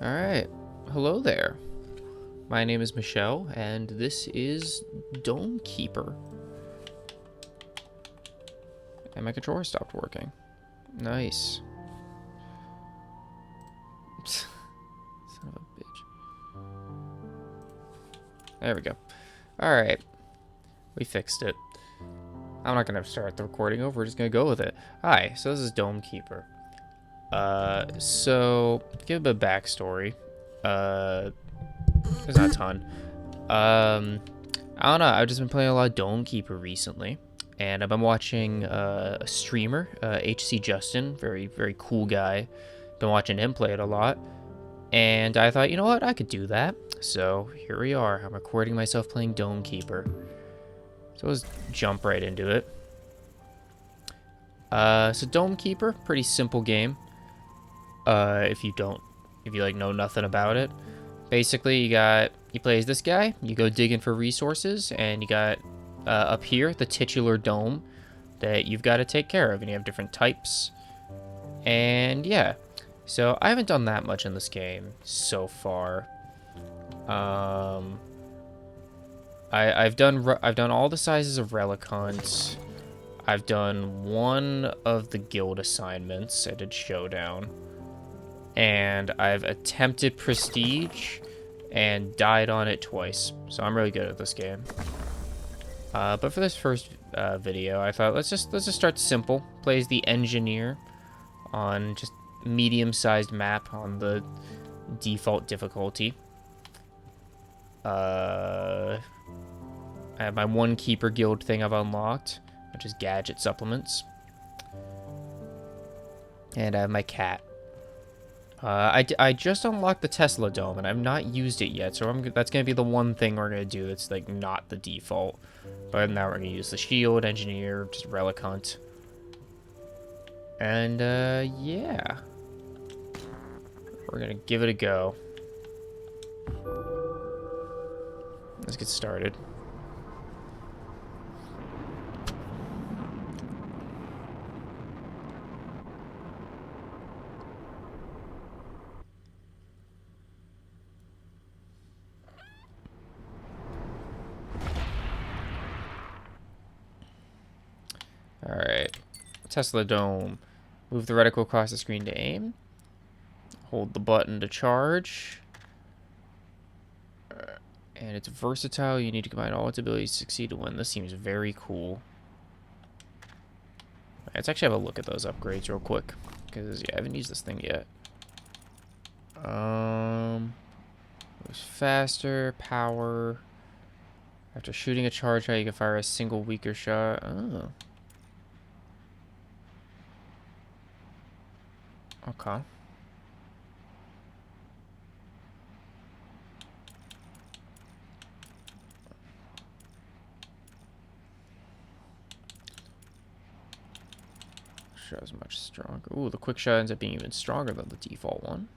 Alright, hello there. My name is Michelle, and this is Dome Keeper. And my controller stopped working. Nice. Son of a bitch. There we go. Alright, we fixed it. I'm not gonna start the recording over, we're just gonna go with it. Hi, so this is Dome Keeper. So, give a bit of backstory. There's not a ton. I don't know, I've just been playing a lot of Dome Keeper recently. And I've been watching a streamer, HC Justin, very, very cool guy. Been watching him play it a lot. And I thought, you know what, I could do that. So, here we are. I'm recording myself playing Dome Keeper. So let's jump right into it. So Dome Keeper, pretty simple game. If you like know nothing about it. Basically, you play as this guy, you go digging for resources, and you got up here the titular dome that you've got to take care of, and you have different types. And yeah, so I haven't done that much in this game so far. I've done all the sizes of relic hunts. I've done one of the guild assignments. I did showdown. And I've attempted prestige and died on it twice. So I'm really good at this game. But for this first video, I thought let's just start simple. Play as the engineer on just medium-sized map on the default difficulty. I have my one keeper guild thing I've unlocked, which is gadget supplements. And I have my cat. I just unlocked the Tesla Dome, and I've not used it yet, so that's going to be the one thing we're going to do that's, like, not the default. But now we're going to use the shield, engineer, just relic hunt. And, yeah. We're going to give it a go. Let's get started. Alright, Tesla Dome. Move the reticle across the screen to aim. Hold the button to charge. And it's versatile. You need to combine all its abilities to succeed to win. This seems very cool. Let's actually have a look at those upgrades real quick. Because, yeah, I haven't used this thing yet. Moves faster, power. After shooting a charge shot, you can fire a single weaker shot. Oh. Okay. Shot's much stronger. Ooh, the quick shot ends up being even stronger than the default one.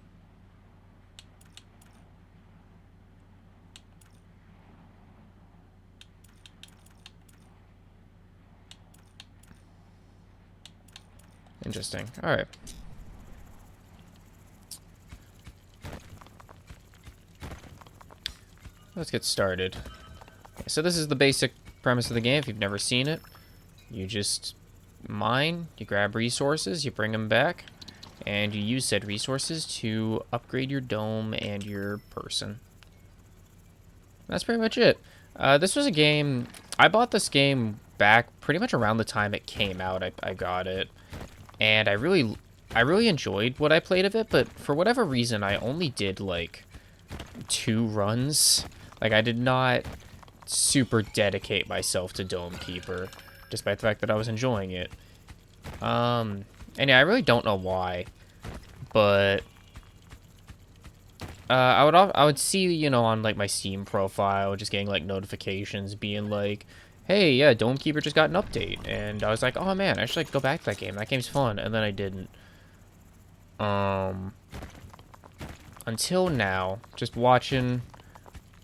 Interesting. Alright. Let's get started. Okay, so this is the basic premise of the game. If you've never seen it, you just mine, you grab resources, you bring them back, and you use said resources to upgrade your dome and your person. That's pretty much it. This was a game, I bought this game back pretty much around the time it came out. I got it, and I really enjoyed what I played of it, but for whatever reason, I only did like 2 runs. Like, I did not super dedicate myself to Dome Keeper, despite the fact that I was enjoying it. And yeah, I really don't know why, but I would see, you know, on like my Steam profile, just getting like notifications being like, hey, yeah, Dome Keeper just got an update, and I was like, oh man, I should like go back to that game. That game's fun, and then I didn't. Until now, just watching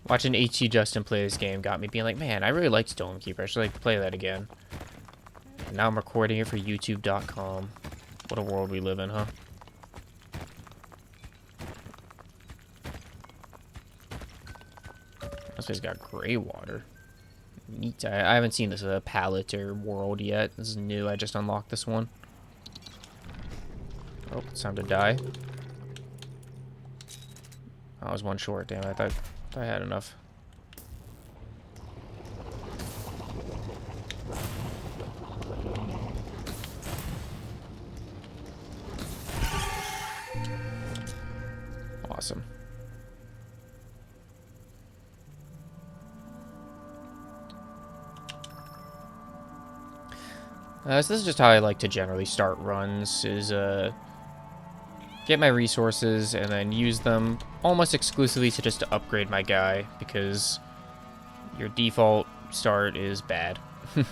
HC Justin play this game got me being like, man, I really liked Dome Keeper. I should like play that again. And now I'm recording it for YouTube.com. What a world we live in, huh? This place got gray water. Neat. I haven't seen this palette or world yet. This is new. I just unlocked this one. Oh, it's time to die. Oh, I was one short. Damn, I thought I had enough. Awesome. So this is just how I like to generally start runs, is get my resources and then use them almost exclusively to just to upgrade my guy, because your default start is bad. I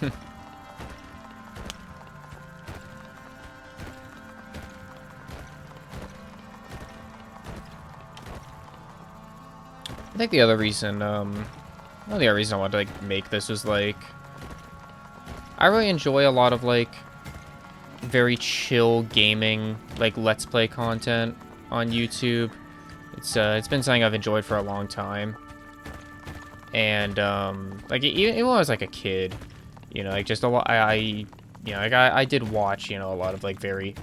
think the other reason, one of the other reasons I wanted to like make this was like, I really enjoy a lot of like very chill gaming, like Let's Play content on YouTube. It's been something I've enjoyed for a long time, and like even when I was like a kid, you know, like just a lot. You know, like I did watch, you know, a lot of like very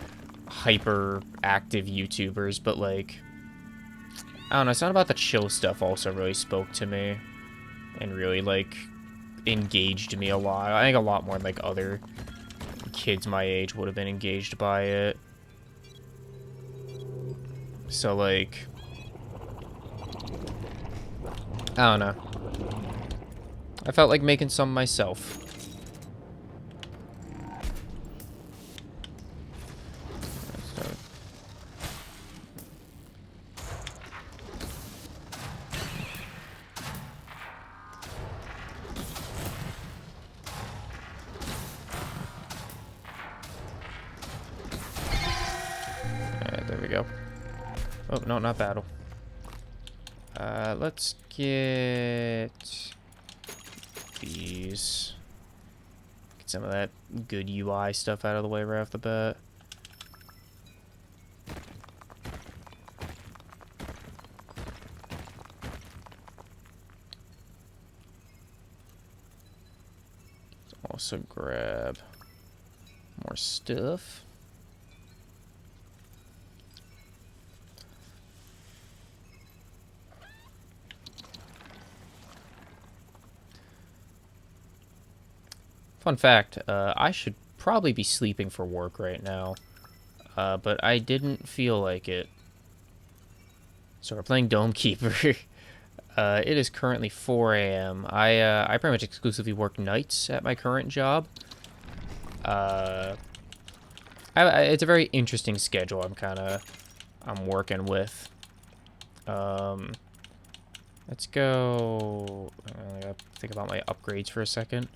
hyper active YouTubers, but like, I don't know, something about the chill stuff also really spoke to me and really like engaged me a lot. I think a lot more than like other kids my age would have been engaged by it. So like, I don't know, I felt like making some myself. There we go. Oh, no, not battle. Let's get these. Get some of that good UI stuff out of the way right off the bat. Let's also grab more stuff. Fun fact, I should probably be sleeping for work right now, but I didn't feel like it. So we're playing Dome Keeper. It is currently 4 a.m. I pretty much exclusively work nights at my current job. It's a very interesting schedule I'm working with. Let's go. I gotta think about my upgrades for a second.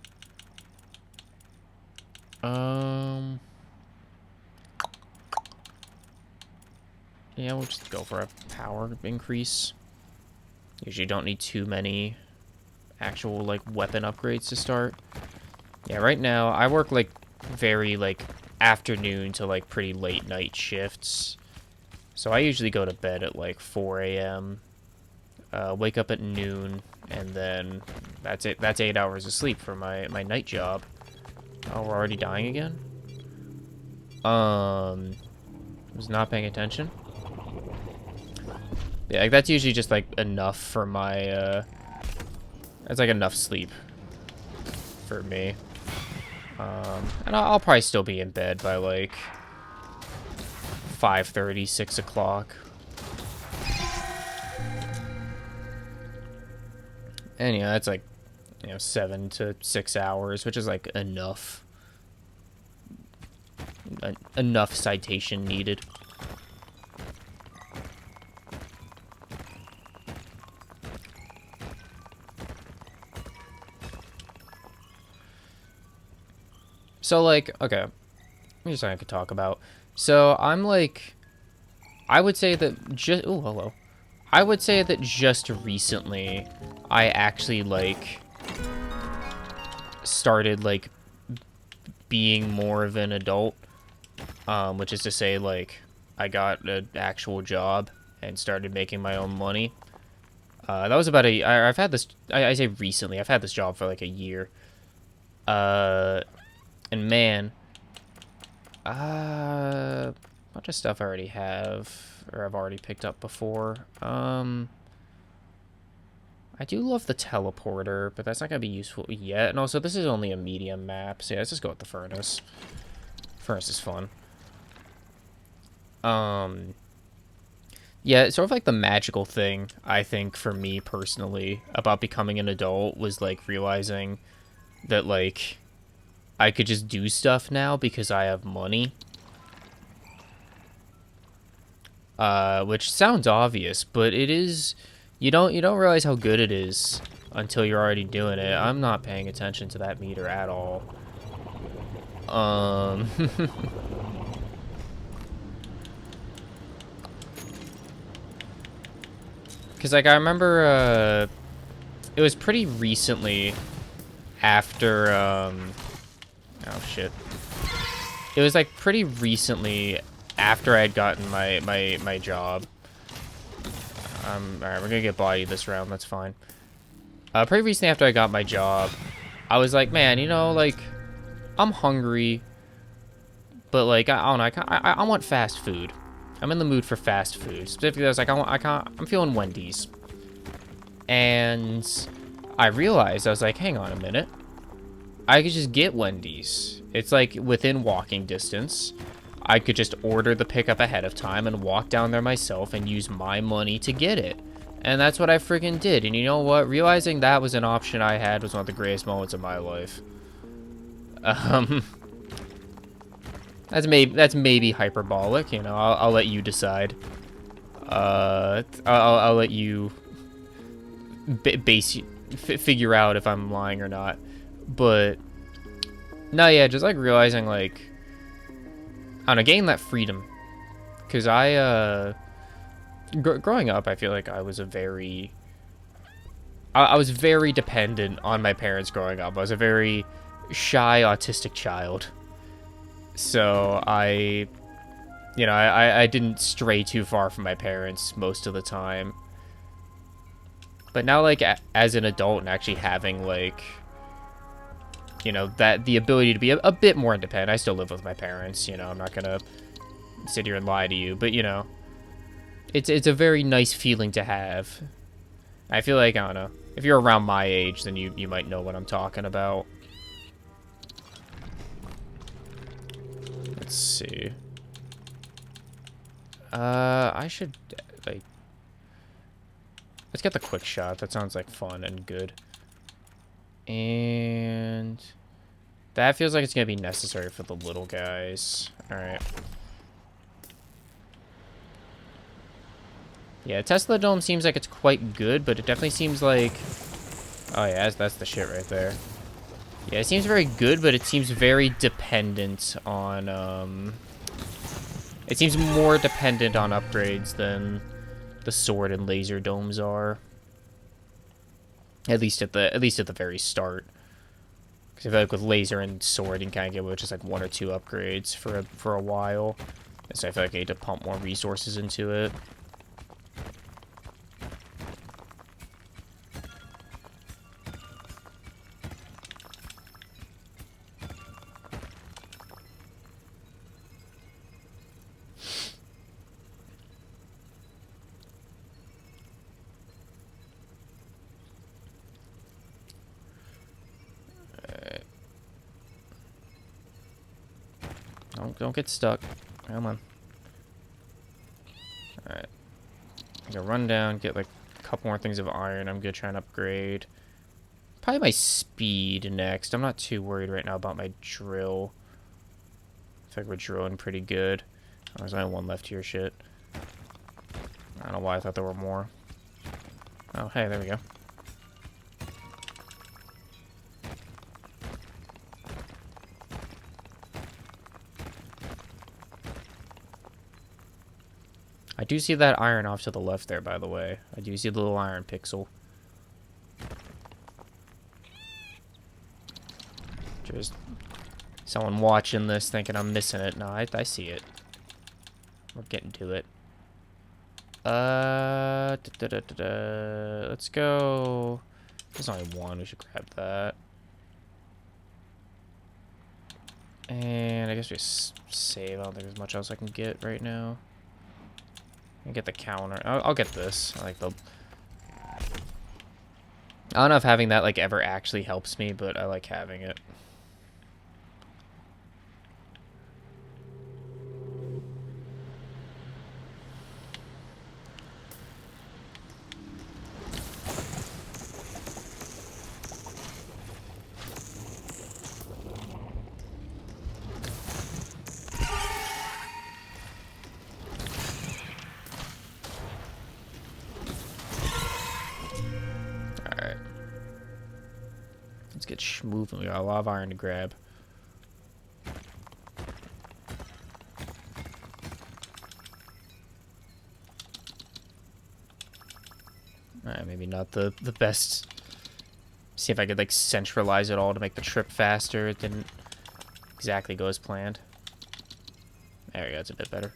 Yeah, we'll just go for a power increase. Usually don't need too many actual, like, weapon upgrades to start. Yeah, right now, I work, like, very, like, afternoon to, like, pretty late night shifts. So I usually go to bed at, like, 4 a.m., wake up at noon, and then that's it. That's 8 hours of sleep for my night job. Oh, we're already dying again? Was not paying attention. Yeah, like, that's usually just, like, enough for my, that's, like, enough sleep for me. And I'll probably still be in bed by, like, 5:30, 6 o'clock. And, yeah, that's, like, you know, 7 to 6 hours, which is, like, enough. Enough citation needed. So, like, okay, here's something I could talk about. So, I'm, like, I would say that just, oh, hello. I would say that just recently, I actually, like, started, like, being more of an adult, which is to say, like, I got an actual job and started making my own money. That was about I've had this, I say recently, I've had this job for like a year. And man, bunch of stuff I already have, or I've already picked up before. I do love the teleporter, but that's not gonna be useful yet. And also, this is only a medium map, so yeah, let's just go with the furnace. Furnace is fun. Yeah, it's sort of like the magical thing, I think, for me personally, about becoming an adult was, like, realizing that, like, I could just do stuff now because I have money. Which sounds obvious, but it is... You don't realize how good it is until you're already doing it. I'm not paying attention to that meter at all. Because, like, I remember, it was pretty recently after, oh, shit. It was, like, pretty recently after I had gotten my job. Alright, we're gonna get bodied this round, that's fine. Pretty recently after I got my job, I was like, man, you know, like, I'm hungry, but, like, I don't know, I want fast food. I'm in the mood for fast food. Specifically, I was like, I'm feeling Wendy's. And I realized, I was like, hang on a minute. I could just get Wendy's. It's, like, within walking distance. I could just order the pickup ahead of time and walk down there myself and use my money to get it. And that's what I friggin' did. And you know what? Realizing that was an option I had was one of the greatest moments of my life. That's maybe hyperbolic, you know. I'll let you decide. I'll let you figure out if I'm lying or not. But no, yeah, just like realizing, like, I don't know, getting that freedom. Because growing up, I feel like I was I was very dependent on my parents growing up. I was a very shy, autistic child. So I didn't stray too far from my parents most of the time. But now, like, as an adult and actually having, like, you know, that the ability to be a bit more independent. I still live with my parents, you know, I'm not gonna sit here and lie to you, but, you know, it's a very nice feeling to have. I feel like, I don't know, if you're around my age, then you might know what I'm talking about. Let's see. I should, like, let's get the quick shot. That sounds like fun and good. And that feels like it's gonna be necessary for the little guys. Alright. Yeah, Tesla Dome seems like it's quite good, but it definitely seems like... Oh yeah, that's the shit right there. Yeah, it seems very good, but it seems very dependent on, It seems more dependent on upgrades than the sword and laser domes are. At least at the very start. Because I feel like with laser and sword, you can kind of get with just like 1 or 2 upgrades for a while. And so I feel like I need to pump more resources into it. Don't get stuck. Come on. Alright. I'm gonna run down, get like a couple more things of iron. I'm gonna try and upgrade. Probably my speed next. I'm not too worried right now about my drill. I feel like we're drilling pretty good. Oh, there's only 1 left here, shit. I don't know why I thought there were more. Oh, hey, there we go. I do see that iron off to the left there, by the way. I do see the little iron pixel. Just someone watching this thinking I'm missing it. No, I see it. We're getting to it. Let's go. There's only one. We should grab that. And I guess we save. I don't think there's much else I can get right now. I can get the counter. I'll get this. I like the... I don't know if having that, like, ever actually helps me, but I like having it. Get moving. We got a lot of iron to grab. Alright, maybe not the best. See if I could like centralize it all to make the trip faster. It didn't exactly go as planned. There we go, it's a bit better.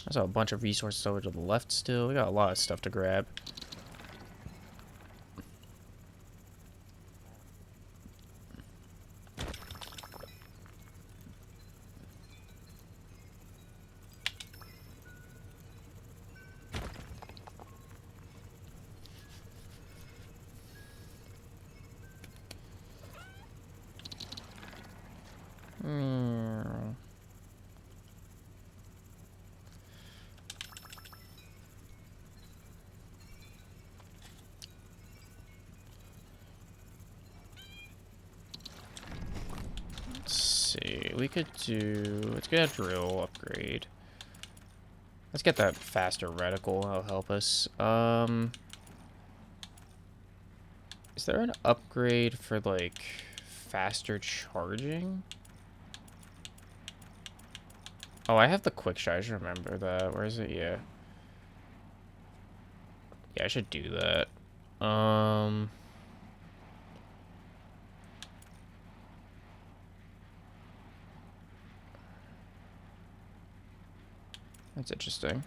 I saw a bunch of resources over to the left still. We got a lot of stuff to grab. We could do... Let's get a drill upgrade. Let's get that faster reticle. That'll help us. Is there an upgrade for, like, faster charging? Oh, I have the quick shot. I should remember that. Where is it? Yeah. Yeah, I should do that. That's interesting.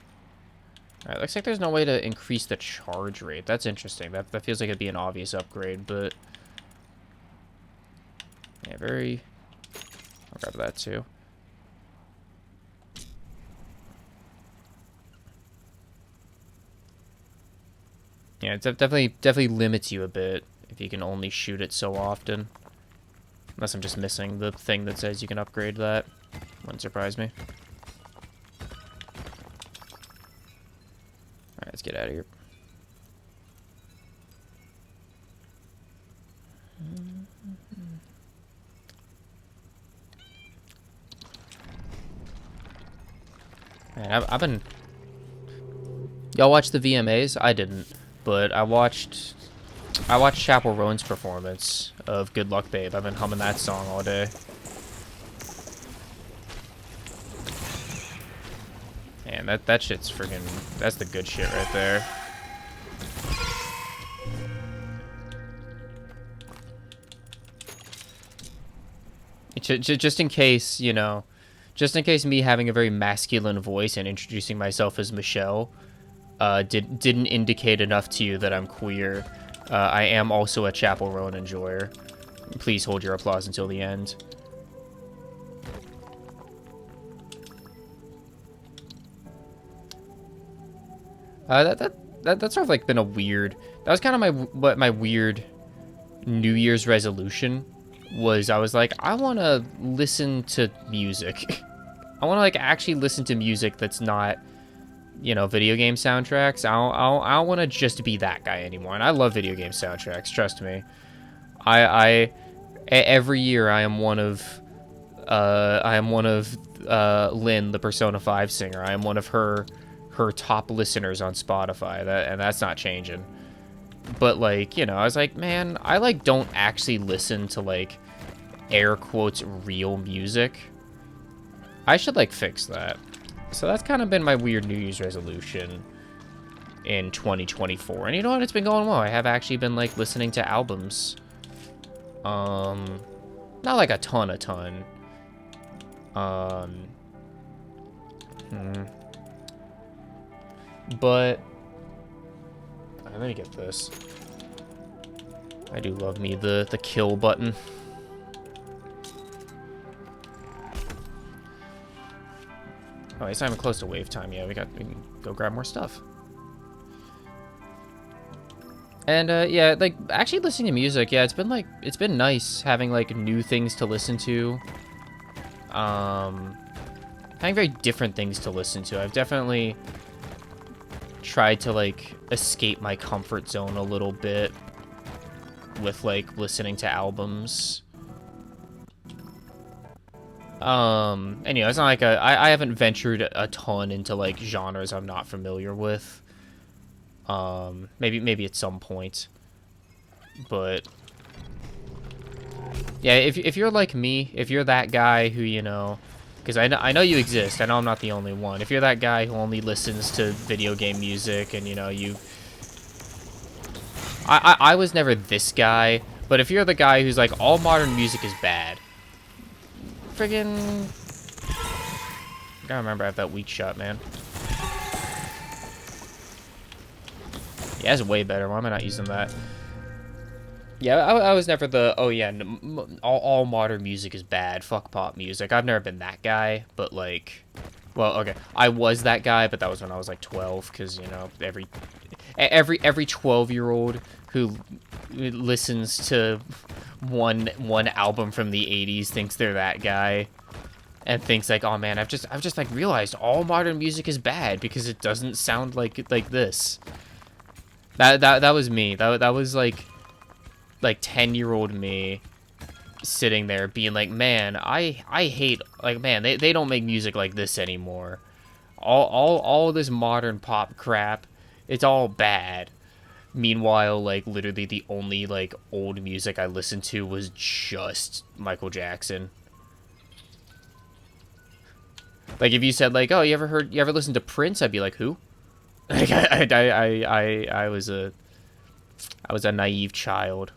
Alright, looks like there's no way to increase the charge rate. That's interesting. That feels like it'd be an obvious upgrade, but... Yeah, very... I'll grab that too. Yeah, it definitely limits you a bit if you can only shoot it so often. Unless I'm just missing the thing that says you can upgrade that. Wouldn't surprise me. Alright, let's get out of here. Man, I've been... Y'all watch the VMAs? I didn't, but I watched Chappell Roan's performance of Good Luck Babe. I've been humming that song all day. Man, that shit's freaking... That's the good shit right there. Just in case, you know... Just in case me having a very masculine voice and introducing myself as Michelle didn't indicate enough to you that I'm queer, I am also a Chappell Roan enjoyer. Please hold your applause until the end. That's sort of like been a weird... That was kind of my weird New Year's resolution was. I was like, I want to listen to music. I want to like actually listen to music that's not, you know, video game soundtracks. I don't want to just be that guy anymore. And I love video game soundtracks. Trust me. Every year I am one of Lynn, the Persona 5 singer. I am one of her top listeners on Spotify. And that's not changing. But like, you know, I was like, man, I like don't actually listen to like air quotes real music. I should like fix that. So that's kind of been my weird New Year's resolution in 2024. And you know what? It's been going well. I have actually been like listening to albums. Not like a ton. But let me get this. I do love me the kill button. Oh, it's not even close to wave time yet. We can go grab more stuff. And yeah, like actually listening to music, yeah, it's been nice having like new things to listen to. Having very different things to listen to. I've definitely tried to like escape my comfort zone a little bit with like listening to albums. And you know, it's not like I haven't ventured a ton into like genres I'm not familiar with. Maybe at some point, but yeah, if you're like me, if you're that guy who, you know, because I know you exist, I know I'm not the only one. If you're that guy who only listens to video game music, and you know I was never this guy, but if you're the guy who's like all modern music is bad, friggin', I gotta remember I have that weak shot, man. Yeah, that's way better. Why am I not using that? Yeah, I was never the, oh yeah, all modern music is bad, fuck pop music. I've never been that guy, but like, well, okay, I was that guy, but that was when I was like 12, because, you know, every 12-year-old who listens to one album from the 80s thinks they're that guy. And thinks like, oh man, I've just like realized all modern music is bad because it doesn't sound like this. That was me. That was like 10-year-old me sitting there being like, man, I hate, like, man, they don't make music like this anymore. All this modern pop crap, it's all bad. Meanwhile, like, literally the only like old music I listened to was just Michael Jackson. Like, if you said like, oh, you ever listened to Prince? I'd be like, who? Like, I was a naive child.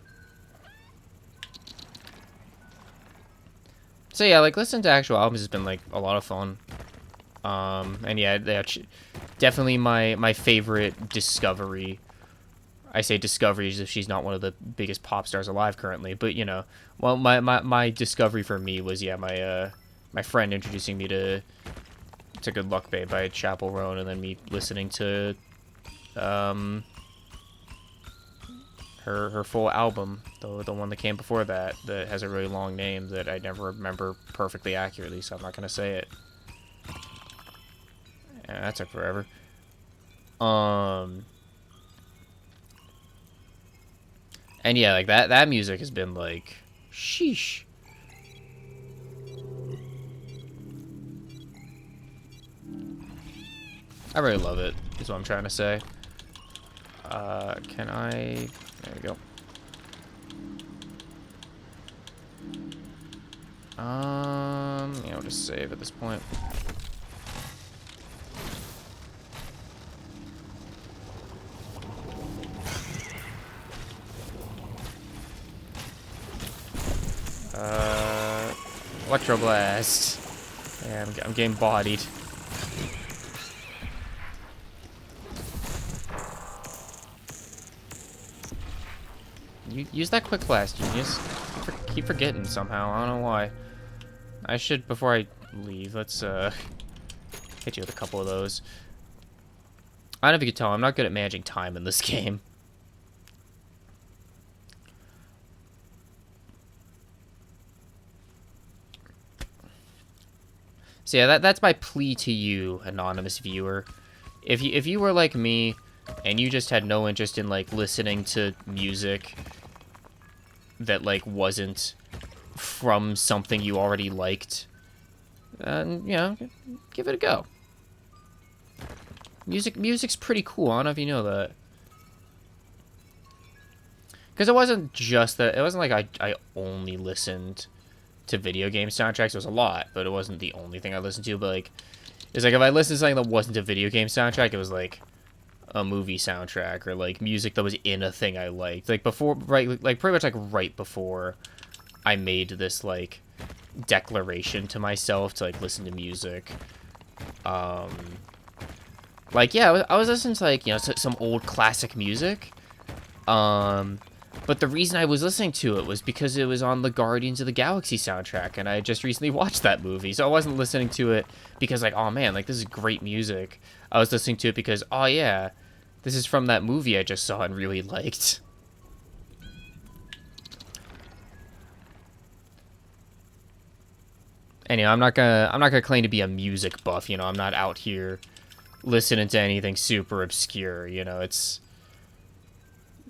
So yeah, like listening to actual albums has been like a lot of fun. And yeah, definitely my favorite discovery. I say discovery as if she's not one of the biggest pop stars alive currently, but you know, well, my discovery for me was, yeah, my friend introducing me to Good Luck Babe by Chappell Roan, and then me listening to her full album, the one that came before that has a really long name that I never remember perfectly accurately, so I'm not gonna say it. Yeah, that took forever. And yeah, like that music has been like, sheesh. I really love it, is what I'm trying to say. Can I... There we go. Yeah, I'll just save at this point. Electroblast. Yeah, I'm getting bodied. Use that quick blast, genius. Keep forgetting somehow. I don't know why. I should, before I leave, let's hit you with a couple of those. I don't know if you can tell, I'm not good at managing time in this game. So yeah, that's my plea to you, anonymous viewer. If you were like me, and you just had no interest in like listening to music that like wasn't from something you already liked, and you know, give it a go. Music's pretty cool. I don't know if you know that. Because it wasn't just that. It wasn't like I only listened to video game soundtracks. It was a lot, but it wasn't the only thing I listened to. But like, it's like if I listened to something that wasn't a video game soundtrack, it was like a movie soundtrack, or like music that was in a thing I liked. Like before, right? Like pretty much like right before I made this, like, declaration to myself to, like, listen to music. Like, yeah, I was listening to, like, you know, some old classic music. But the reason I was listening to it was because it was on the Guardians of the Galaxy soundtrack, and I had just recently watched that movie. So I wasn't listening to it because, like, oh man, like, this is great music. I was listening to it because, oh yeah, this is from that movie I just saw and really liked. Anyway, I'm not gonna claim to be a music buff, you know. I'm not out here listening to anything super obscure, you know. It's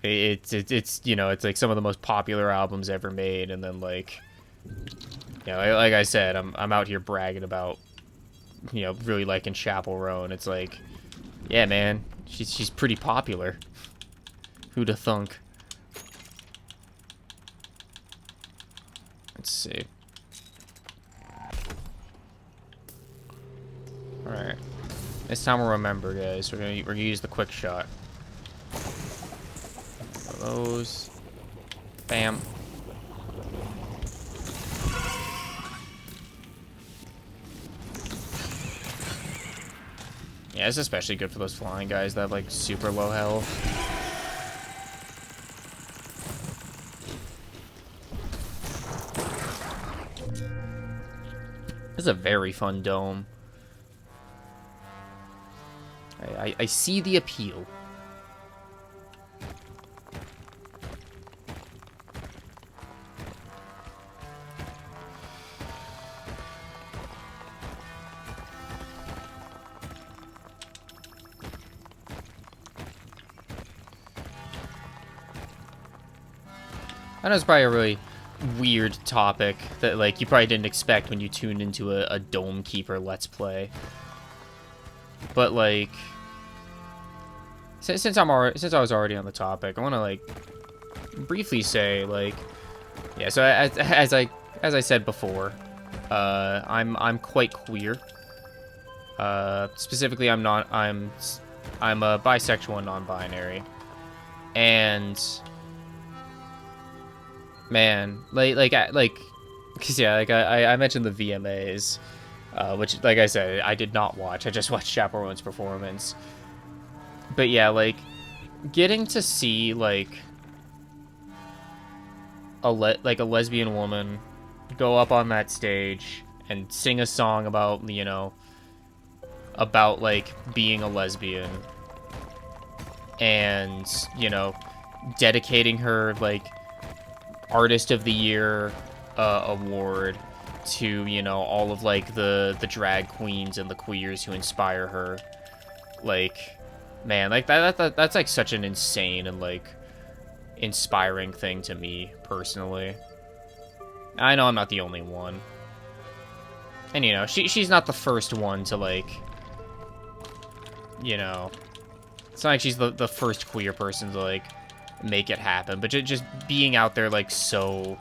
you know, it's like some of the most popular albums ever made, and then, like, you know, like I said, I'm out here bragging about, you know, really liking Chappell Roan. It's like, yeah, man, she's pretty popular. Who'da thunk? Let's see. All right, this time we'll remember, guys. We're gonna use the quick shot. Those, bam. Yeah, it's especially good for those flying guys that have, like, super low health. This is a very fun dome. I see the appeal. I know it's probably a really weird topic that, like, you probably didn't expect when you tuned into a Dome Keeper Let's Play. But, like, since I was already on the topic, I want to, like, briefly say, like, yeah. So as I said before, I'm quite queer. Specifically, I'm a bisexual and non-binary, and man, cause yeah, like I mentioned the VMAs, which, like I said, I did not watch. I just watched Chappell Roan's performance. But yeah, like, getting to see, like, a lesbian woman go up on that stage and sing a song about, you know, about, like, being a lesbian, and, you know, dedicating her, like, Artist of the Year award to, you know, all of, like, the drag queens and the queers who inspire her. Like, man, like, that's like such an insane and, like, inspiring thing to me personally. I know I'm not the only one, and, you know, she's not the first one to, like, you know, it's not like she's the first queer person to, like, make it happen, but just being out there, like, so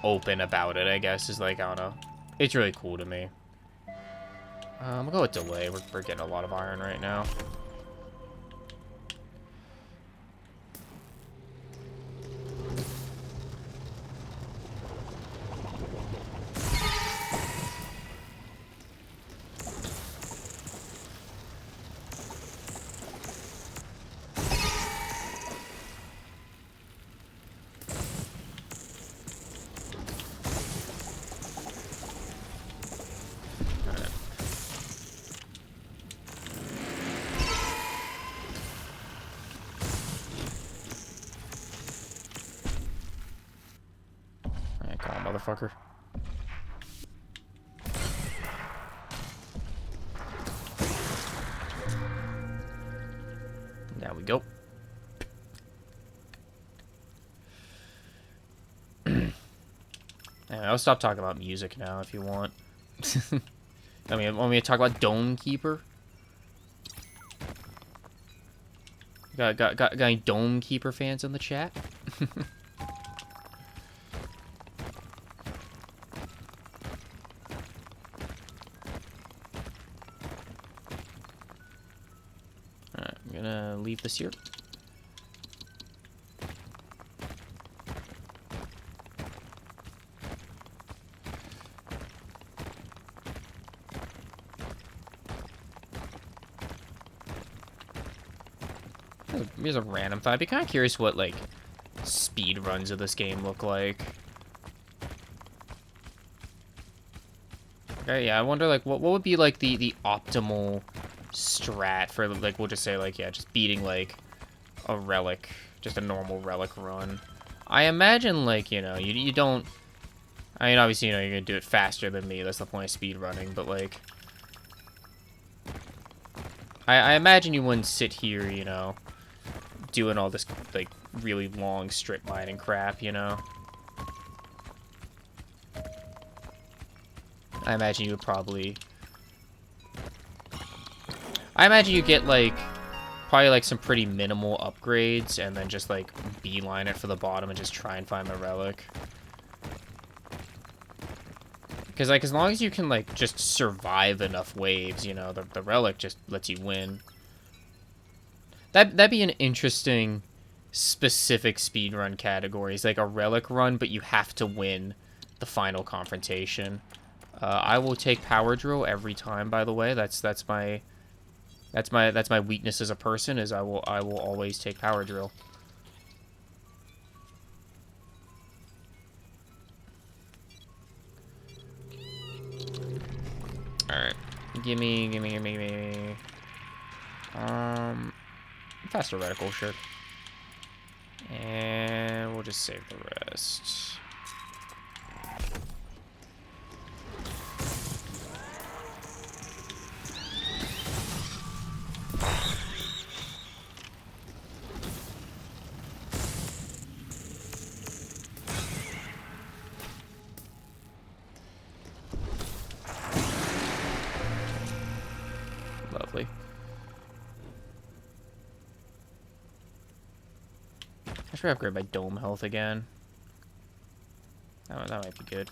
open about it, I guess, is, like, I don't know, it's really cool to me. We'll go with delay. We're getting a lot of iron right now. Motherfucker. There we go. I'll stop talking about music now if you want. I mean, want me to talk about Dome Keeper? Got any Dome Keeper fans in the chat? Alright, I'm gonna leave this here. Here's a random thought. I'd be kind of curious what, like, speed runs of this game look like. Okay, yeah, I wonder, like, what would be, like, the optimal strat for, like, we'll just say, like, yeah, just beating, like, a relic, just a normal relic run. I imagine, like, you know, you don't, I mean, obviously, you know, you're gonna do it faster than me, that's the point of speed running, but, like, I imagine you wouldn't sit here, you know, doing all this, like, really long strip mining crap, you know? I imagine you would probably... I imagine you get, like, probably, like, some pretty minimal upgrades, and then just, like, beeline it for the bottom and just try and find the relic. Because, like, as long as you can, like, just survive enough waves, you know, the relic just lets you win. That'd be an interesting specific speedrun category. It's like a relic run, but you have to win the final confrontation. I will take power drill every time, by the way. That's my weakness as a person, is I will always take power drill. Alright. Gimme. Faster reticle, sure. And we'll just save the rest. Lovely. I should upgrade my dome health again. That might be good.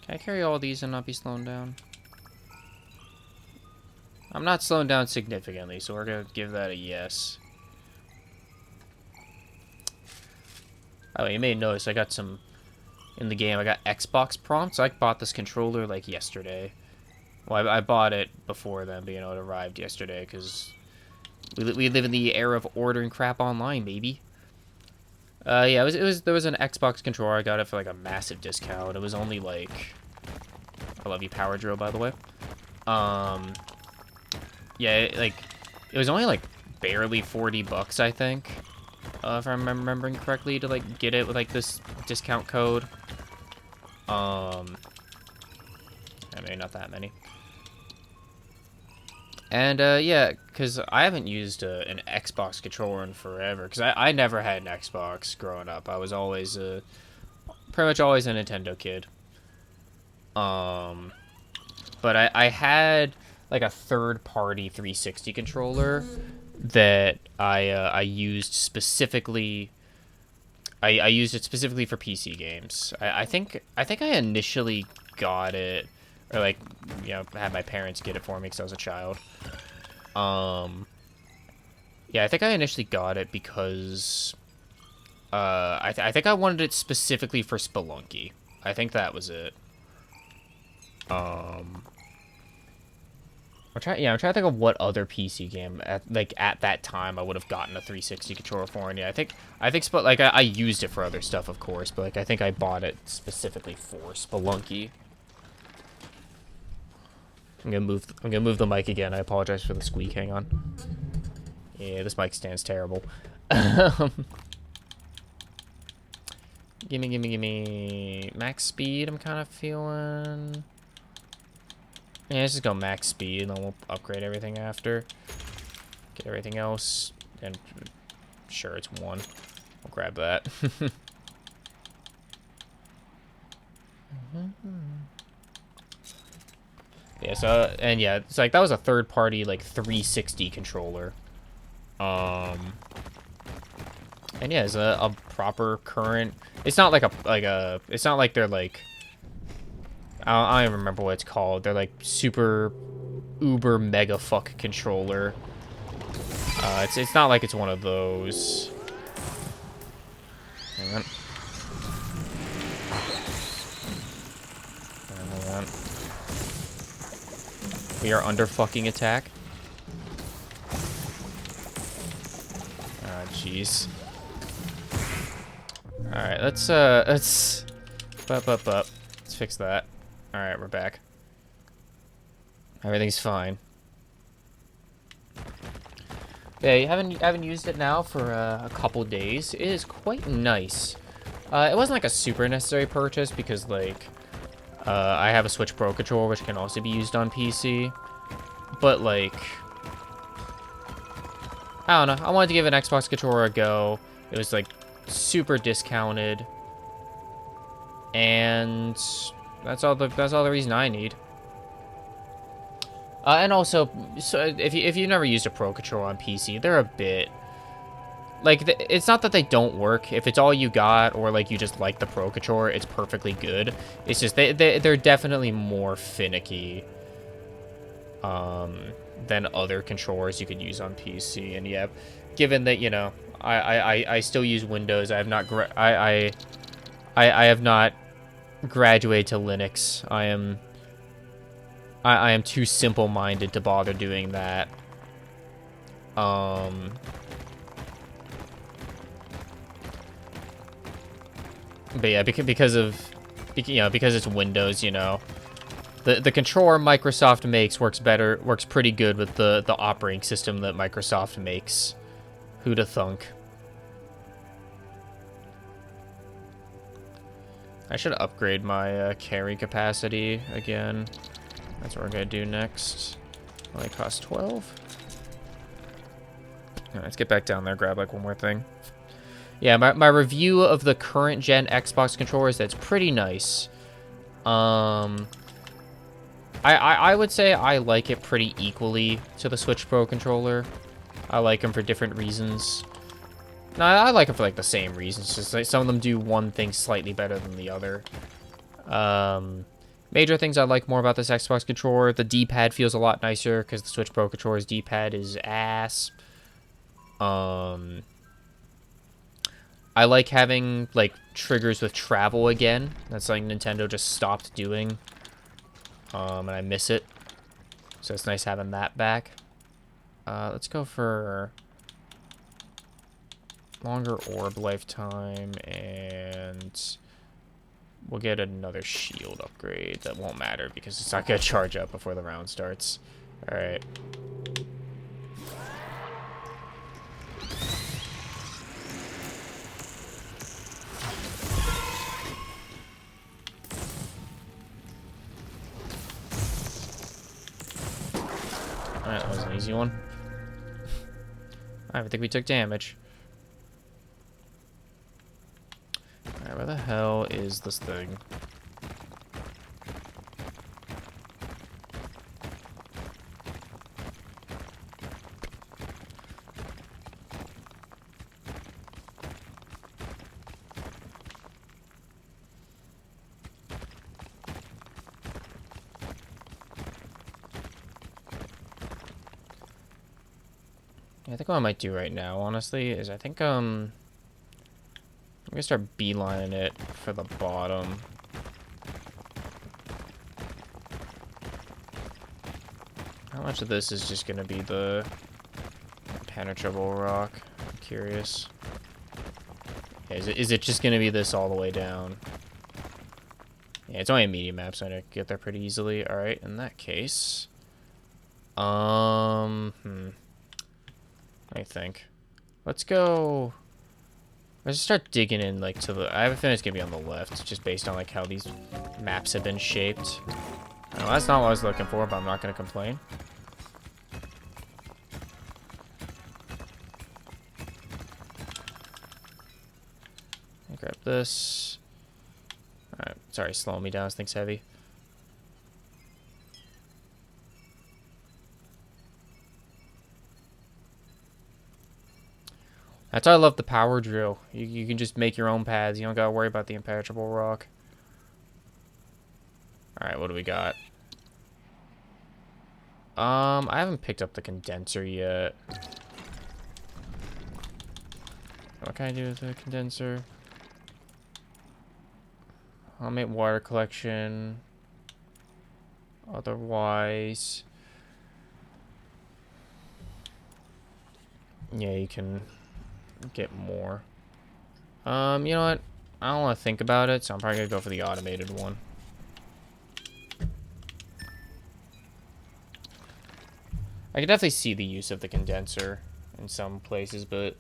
Can I carry all these and not be slowing down? I'm not slowing down significantly, so we're gonna give that a yes. Oh, you may notice I got some in the game. I got Xbox prompts. I bought this controller like yesterday. Well, I bought it before then, but you know, it arrived yesterday because we live in the era of ordering crap online, baby. Yeah, there was an Xbox controller. I got it for like a massive discount. It was only like, I love you, Power Drill, by the way. Yeah, it was only like barely $40, I think, if I'm remembering correctly, to like get it with like this discount code. I mean, not that many. And, yeah, because I haven't used an Xbox controller in forever, because I never had an Xbox growing up. I was always, pretty much always a Nintendo kid. But I had, like, a third-party 360 controller that I used specifically... I used it specifically for PC games. I think I initially got it, or like, you know, had my parents get it for me because I was a child. Yeah, I think I initially got it because I think I wanted it specifically for Spelunky. I think that was it. I'm trying to think of what other PC game at that time I would have gotten a 360 controller for, and yeah, I think I used it for other stuff, of course, but like I think I bought it specifically for Spelunky. I'm gonna move the mic again. I apologize for the squeak. Hang on. Yeah, this mic stands terrible. Gimme max speed. I'm kind of feeling. Yeah, let's just go max speed, and then we'll upgrade everything after. Get everything else, and sure, it's 1. I'll grab that. Yeah, so, and yeah, it's like, that was a third-party, like, 360 controller. And yeah, it's a proper current, it's not like it's not like they're, like, I don't even remember what it's called. They're like super uber mega fuck controller. It's not like it's one of those. Hang on. Hang on. We are under fucking attack. jeez. Alright, let's up. Let's fix that. Alright, we're back. Everything's fine. Yeah, you haven't used it now for a couple days. It is quite nice. It wasn't like a super necessary purchase because like I have a Switch Pro controller which can also be used on PC. But like I don't know. I wanted to give an Xbox controller a go. It was like super discounted. And that's all the reason I need. And also, so if you've never used a Pro controller on PC, they're a bit like it's not that they don't work. If it's all you got, or like you just like the Pro controller, it's perfectly good. It's just they're definitely more finicky than other controllers you could use on PC. And yeah, given that I still use Windows, I have not I have not graduated to Linux. I am too simple-minded to bother doing that. But yeah, because it's Windows, the controller Microsoft makes works pretty good with the operating system that Microsoft makes. Who'da thunk? I should upgrade my carry capacity again. That's what we're gonna do next. Only costs 12. Alright, let's get back down there, grab like one more thing. Yeah, my review of the current gen Xbox controllers, that's pretty nice. I would say I like it pretty equally to the Switch Pro controller. I like them for different reasons. No, I like them for like the same reasons. Just like some of them do one thing slightly better than the other. Major things I like more about this Xbox controller: the D-pad feels a lot nicer because the Switch Pro controller's D-pad is ass. I like having like triggers with travel again. That's something Nintendo just stopped doing. And I miss it. So it's nice having that back. Let's go for longer orb lifetime, and we'll get another shield upgrade. That won't matter because it's not going to charge up before the round starts. Alright. Alright, that was an easy one. I think we took damage. Alright, where the hell is this thing? I think what I might do right now, honestly, is I think, I'm gonna start beelining it for the bottom. How much of this is just gonna be the impenetrable rock? I'm curious. Yeah, is it just gonna be this all the way down? Yeah, it's only a medium map, so I can get there pretty easily. Alright, in that case. I think. Let's go. Let's just start digging in, like, to the... I have a feeling it's gonna be on the left, just based on, like, how these maps have been shaped. I know, that's not what I was looking for, but I'm not gonna complain. I'll grab this. Alright, sorry, slowing me down. This thing's heavy. That's why I love the power drill. You can just make your own paths. You don't gotta worry about the impenetrable rock. Alright, what do we got? I haven't picked up the condenser yet. What can I do with the condenser? I'll make water collection. Otherwise... yeah, you can... get more. You know what? I don't want to think about it, so I'm probably gonna go for the automated one. I can definitely see the use of the condenser in some places, but...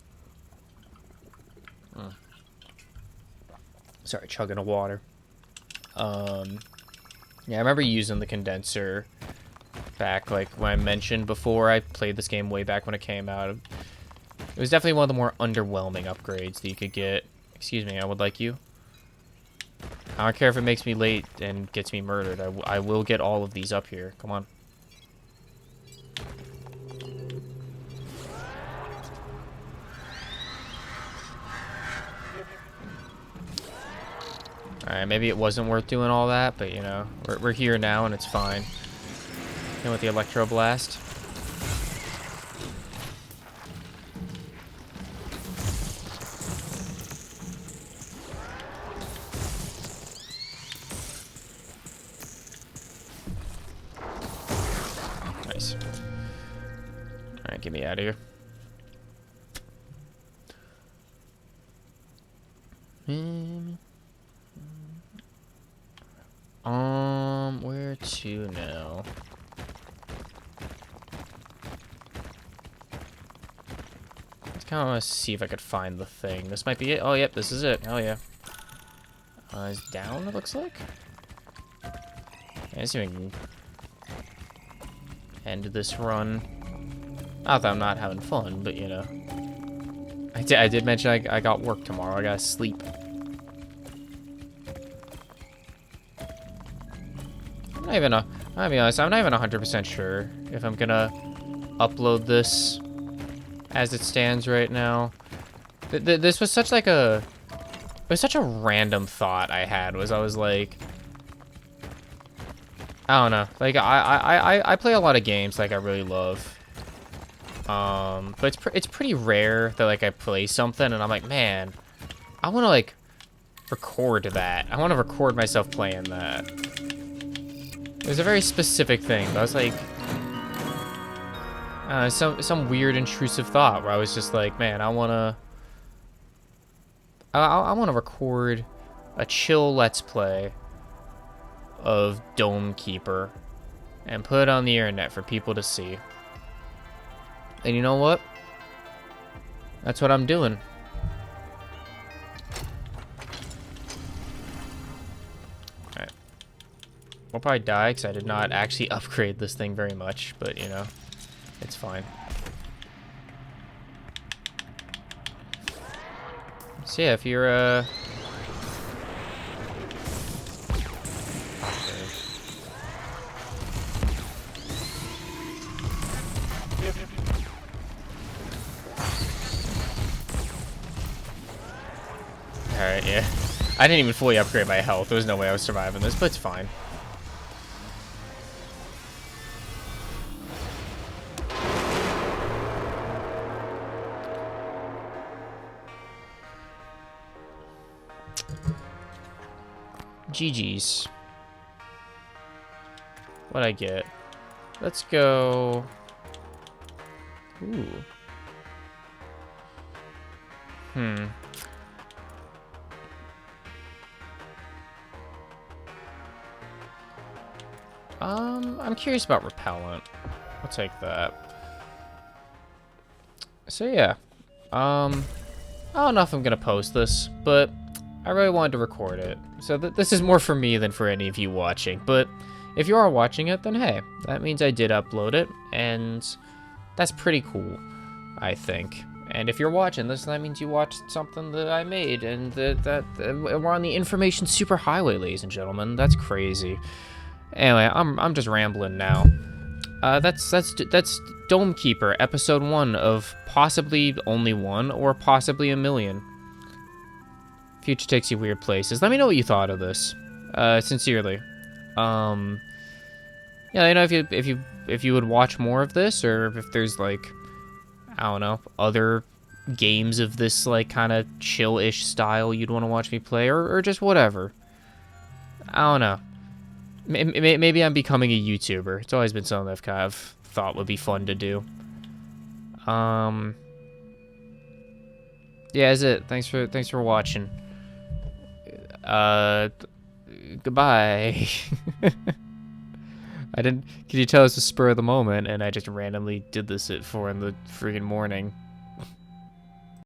Sorry, chugging a water. Yeah, I remember using the condenser back, like, when I mentioned before. I played this game way back when it came out. It was definitely one of the more underwhelming upgrades that you could get. Excuse me, I would like you. I don't care if it makes me late and gets me murdered. I will get all of these up here. Come on. Alright, maybe it wasn't worth doing all that, but, you know, we're here now and it's fine. And with the Electro Blast. Nice. Alright, get me out of here. Where to now? I kind of want to see if I could find the thing. This might be it. Oh, yep, this is it. Hell yeah. It's down, it looks like. Yeah, let's see if we can end this run. Not that I'm not having fun, but, you know. I did mention I got work tomorrow. I gotta sleep. I'll be honest, I'm not even 100% sure if I'm gonna upload this as it stands right now. This was such like it was such a random thought I had. I was like, I don't know. Like I play a lot of games like I really love. But it's pretty rare that like I play something and I'm like, man, I want to like record that. I want to record myself playing that. It was a very specific thing, but I was like, some weird intrusive thought where I was just like, man, I wanna record a chill Let's Play of Dome Keeper and put it on the internet for people to see. And you know what? That's what I'm doing. Alright. We'll probably die because I did not actually upgrade this thing very much, but you know, it's fine. So yeah, if you're Alright, yeah. I didn't even fully upgrade my health. There was no way I was surviving this, but it's fine. GG's. What'd I get? Let's go... Ooh. I'm curious about repellent. I'll take that. So yeah. I don't know if I'm gonna post this, but I really wanted to record it. So this is more for me than for any of you watching. But if you are watching it, then hey, that means I did upload it, and that's pretty cool, I think. And if you're watching this, that means you watched something that I made, and that we're on the information superhighway, ladies and gentlemen. That's crazy. Anyway, I'm just rambling now. That's Dome Keeper, episode 1 of possibly only one or possibly a million. Future takes you weird places. Let me know what you thought of this. Sincerely. Yeah, you know, if you would watch more of this, or if there's like, I don't know, other games of this like kind of chill-ish style you'd want to watch me play, or just whatever. I don't know. Maybe I'm becoming a YouTuber. It's always been something I've kind of thought would be fun to do. Yeah, that's it. Thanks for watching. Uh, Goodbye. I didn't. Can you tell it's a spur of the moment, and I just randomly did this at 4 in the freaking morning.